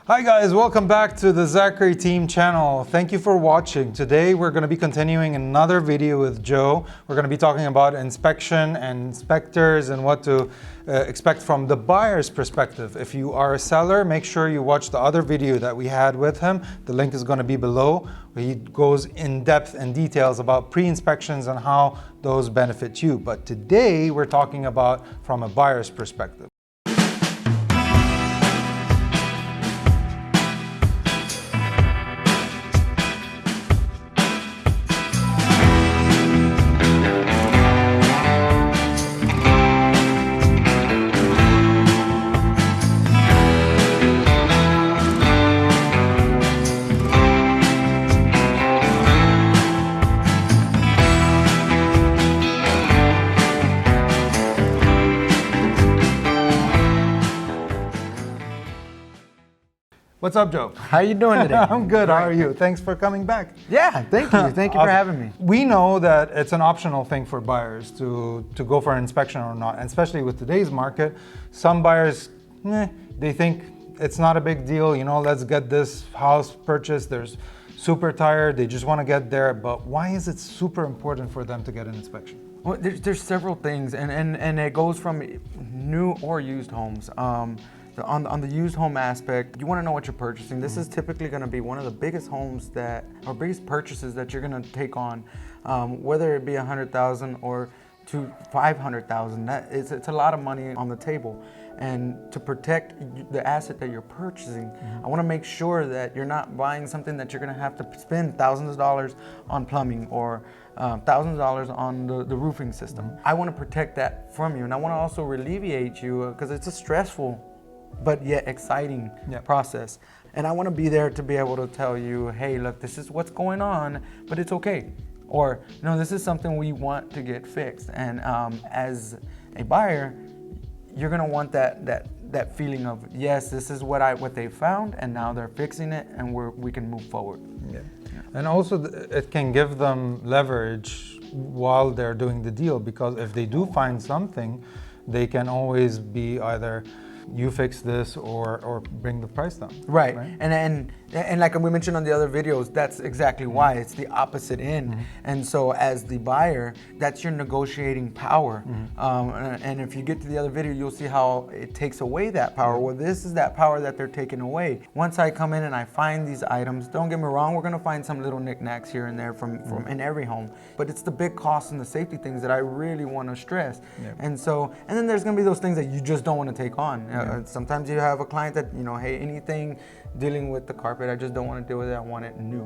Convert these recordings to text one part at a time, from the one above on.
Hi guys, welcome back to the Zachary Team channel. Thank you for watching. Today we're going to be continuing another video with Joe. We're going to be talking about inspection and inspectors and what to expect from the buyer's perspective. If you are a seller, make sure you watch the other video that we had with him. The link is going to be below. He goes in depth and details about pre-inspections and how those benefit you. But today we're talking about from a buyer's perspective. What's up, Joe? How you doing today? I'm good. How are you? Thanks for coming back. Yeah, thank you. Thank you for having me. We know that it's an optional thing for buyers to go for an inspection or not, and especially with today's market. Some buyers, they think it's not a big deal. You know, let's get this house purchased. They're super tired. They just want to get there. But why is it super important for them to get an inspection? Well, there's several things, and it goes from new or used homes. On the used home aspect, you want to know what you're purchasing. This is typically going to be one of the biggest homes or biggest purchases that you're going to take on, whether it be $100,000 or to $500,000. It's a lot of money on the table, and to protect the asset that you're purchasing, I want to make sure that you're not buying something that you're going to have to spend thousands of dollars on plumbing or thousands of dollars on the roofing system. I want to protect that from you, and I want to also alleviate you because it's a stressful but yet exciting process. And I want to be there to be able to tell you, hey, look, this is what's going on, but it's okay. Or, no, this is something we want to get fixed. And as a buyer, you're going to want that feeling of, yes, this is what they found, and now they're fixing it, and we can move forward. Yeah. And also, it can give them leverage while they're doing the deal, because if they do find something, they can always be either you fix this or bring the price down. Right. And like we mentioned on the other videos, that's exactly why. It's the opposite end. And so as the buyer, that's your negotiating power. And if you get to the other video, you'll see how it takes away that power. Well, this is that power that they're taking away. Once I come in and I find these items, don't get me wrong, we're gonna find some little knickknacks here and there from in every home. But it's the big costs and the safety things that I really wanna stress. And then there's gonna be those things that you just don't wanna take on. Sometimes you have a client that, hey, anything dealing with the carpet, I just don't want to deal with it, I want it new,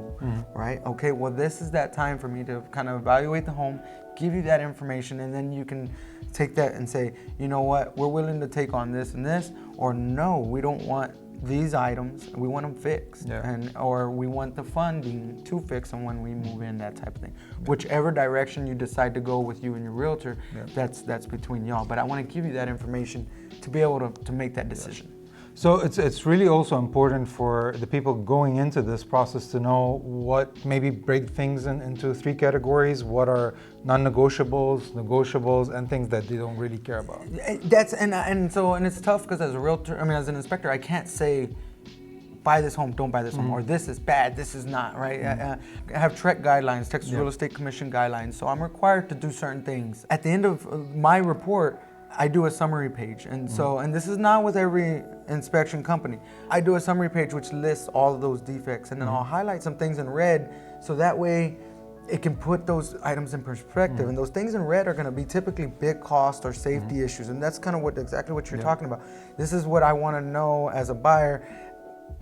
right? Okay, well, this is that time for me to kind of evaluate the home, give you that information, and then you can take that and say, you know what, we're willing to take on this and this, or no, we don't want these items, we want them fixed, or we want the funding to fix them when we move in, that type of thing. Whichever direction you decide to go with you and your realtor, that's between y'all. But I want to give you that information to be able to make that decision. So it's really also important for the people going into this process to know what, maybe break things into three categories. What are non-negotiables, negotiables, and things that they don't really care about. And it's tough because as a realtor, as an inspector, I can't say buy this home, don't buy this home, or this is bad, this is not, right? I have TREC guidelines, Texas Real Estate Commission guidelines, so I'm required to do certain things. At the end of my report, I do a summary page, and and this is not with every inspection company. I do a summary page which lists all of those defects, and then I'll highlight some things in red, so that way it can put those items in perspective. And those things in red are going to be typically big cost or safety issues, and that's kind of exactly what you're talking about. This is what I want to know as a buyer.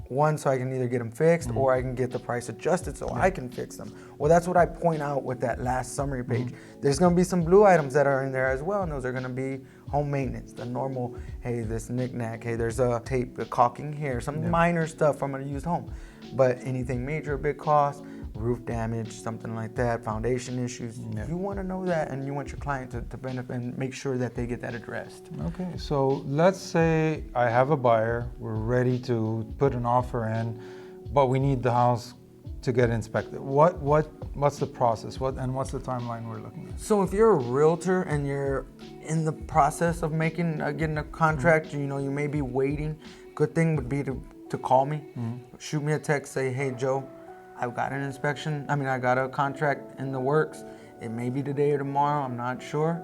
One, so I can either get them fixed or I can get the price adjusted so I can fix them. Well, that's what I point out with that last summary page. There's going to be some blue items that are in there as well, and those are going to be home maintenance, the normal, hey, this knick-knack, hey, there's a tape, a caulking here, some minor stuff from a used home. But anything major, big cost, roof damage, something like that, foundation issues, you want to know that, and you want your client to benefit and make sure that they get that addressed. Okay, so let's say I have a buyer, we're ready to put an offer in, but we need the house to get inspected. What's the process? What's the timeline we're looking at? So if you're a realtor and you're in the process of getting a contract, you may be waiting. Good thing would be to to call me, shoot me a text, say, hey, Joe, I've got an inspection. I got a contract in the works. It may be today or tomorrow, I'm not sure.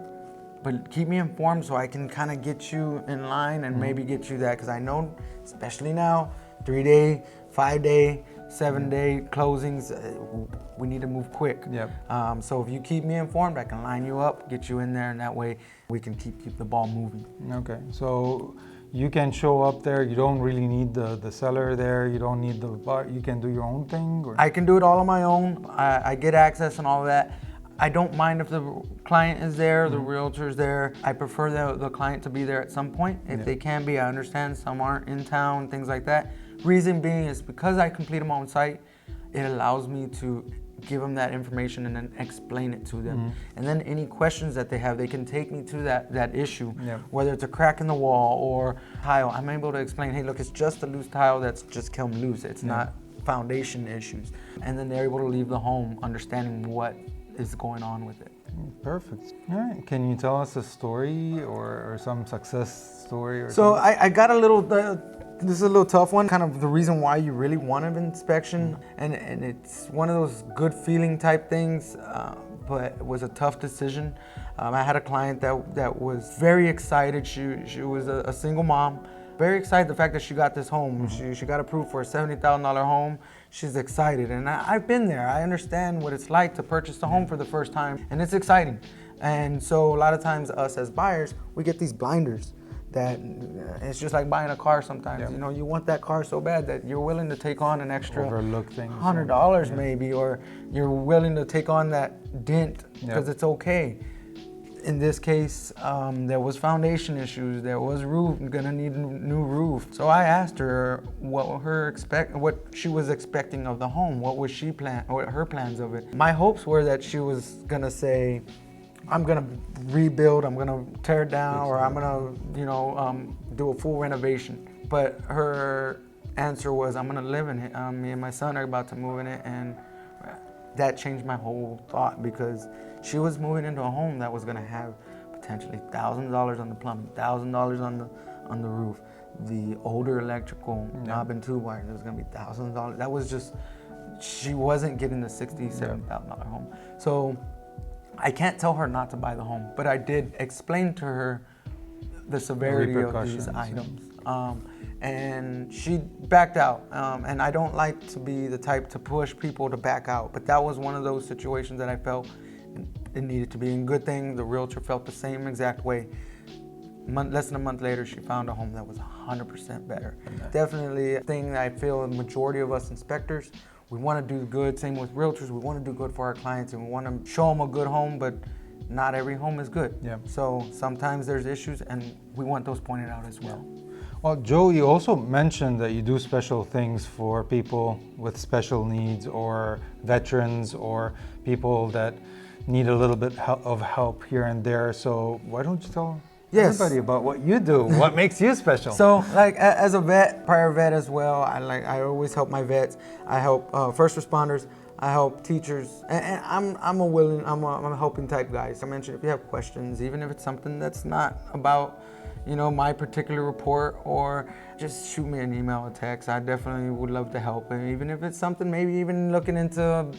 But keep me informed so I can kind of get you in line and maybe get you that. Because I know, especially now, 3-day, 5-day, 7-day closings, we need to move quick. Yep. So if you keep me informed, I can line you up, get you in there, and that way we can keep the ball moving. Okay, so you can show up there. You don't really need the seller there. You don't need the bar. You can do your own thing? Or? I can do it all on my own. I get access and all of that. I don't mind if the client is there, the realtor's there. I prefer the client to be there at some point. If they can be, I understand some aren't in town, things like that. Reason being is because I complete them on site, it allows me to give them that information and then explain it to them. And then any questions that they have, they can take me to that issue, whether it's a crack in the wall or tile. I'm able to explain, hey, look, it's just a loose tile that's just come loose. It's not foundation issues. And then they're able to leave the home understanding what is going on with it. Perfect. All right. Can you tell us a story or some success story? Or so something? I got a little, this is a little tough one, kind of the reason why you really want an inspection. And it's one of those good feeling type things, but it was a tough decision. I had a client that was very excited. She was a single mom. Very excited the fact that she got this home. She got approved for a $70,000 home. She's excited, and I've been there. I understand what it's like to purchase a home for the first time, and it's exciting. And so a lot of times us as buyers, we get these blinders that it's just like buying a car sometimes. You know, you want that car so bad that you're willing to take on an extra overlook things, $100 maybe, or you're willing to take on that dent because it's okay. In this case, there was foundation issues. There was gonna need a new roof. So I asked her what she was expecting of the home. What was what her plans of it? My hopes were that she was gonna say, I'm gonna rebuild, I'm gonna tear it down, or I'm gonna, do a full renovation. But her answer was, I'm gonna live in it. Me and my son are about to move in it, and that changed my whole thought because she was moving into a home that was going to have potentially $1,000 on the plumbing, $1,000 on the roof, the older electrical knob and tube wire. There was going to be $1,000. That was just, she wasn't getting the $60,000, $70,000 home. So I can't tell her not to buy the home, but I did explain to her the severity of these items. And she backed out. And I don't like to be the type to push people to back out, but that was one of those situations that I felt it needed to be. And good thing the realtor felt the same exact way. Less than a month later, she found a home that was 100% better. Definitely a thing that I feel the majority of us inspectors, we want to do good. Same with realtors, we want to do good for our clients and we want to show them a good home, but not every home is good. So sometimes there's issues and we want those pointed out as well. Well, Joe, you also mentioned that you do special things for people with special needs or veterans or people that need a little bit of help here and there. So why don't you tell everybody about what you do? What makes you special? So, like as a prior vet as well, I always help my vets. I help first responders. I help teachers, and I'm a helping type guy. So I mentioned if you have questions, even if it's something that's not about my particular report, or just shoot me an email or text. I definitely would love to help. And even if it's something, maybe even looking into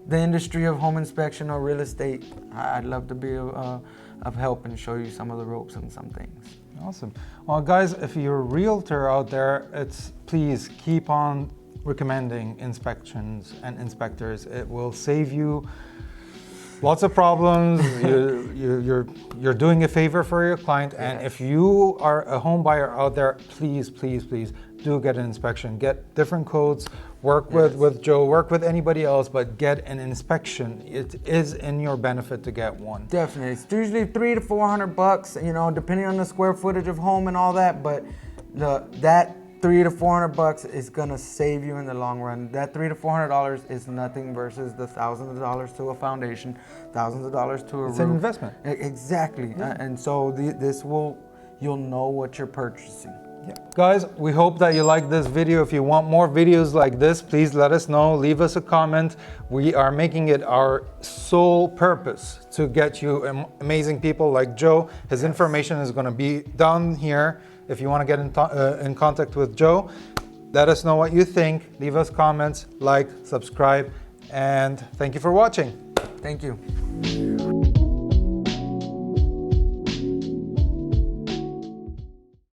the industry of home inspection or real estate, I'd love to be of help and show you some of the ropes and some things. Awesome. Well, guys, if you're a realtor out there, please keep on recommending inspections and inspectors. It will save you lots of problems. You're doing a favor for your client, and if you are a home buyer out there, please do get an inspection. Get different codes. Work with Joe. Work with anybody else, but get an inspection. It is in your benefit to get one. Definitely. It's usually $300 to $400. Depending on the square footage of home and all that. But that $300 to $400 is gonna save you in the long run. That $300 to $400 is nothing versus the thousands of dollars to a foundation, thousands of dollars to a roof. It's an investment. Exactly. And so you'll know what you're purchasing. Guys, we hope that you like this video. If you want more videos like this, please let us know. Leave us a comment. We are making it our sole purpose to get you amazing people like Joe. His information is going to be down here. If you want to get in contact with Joe, Let us know what you think. Leave us comments, like, subscribe, and thank you for watching. Thank you.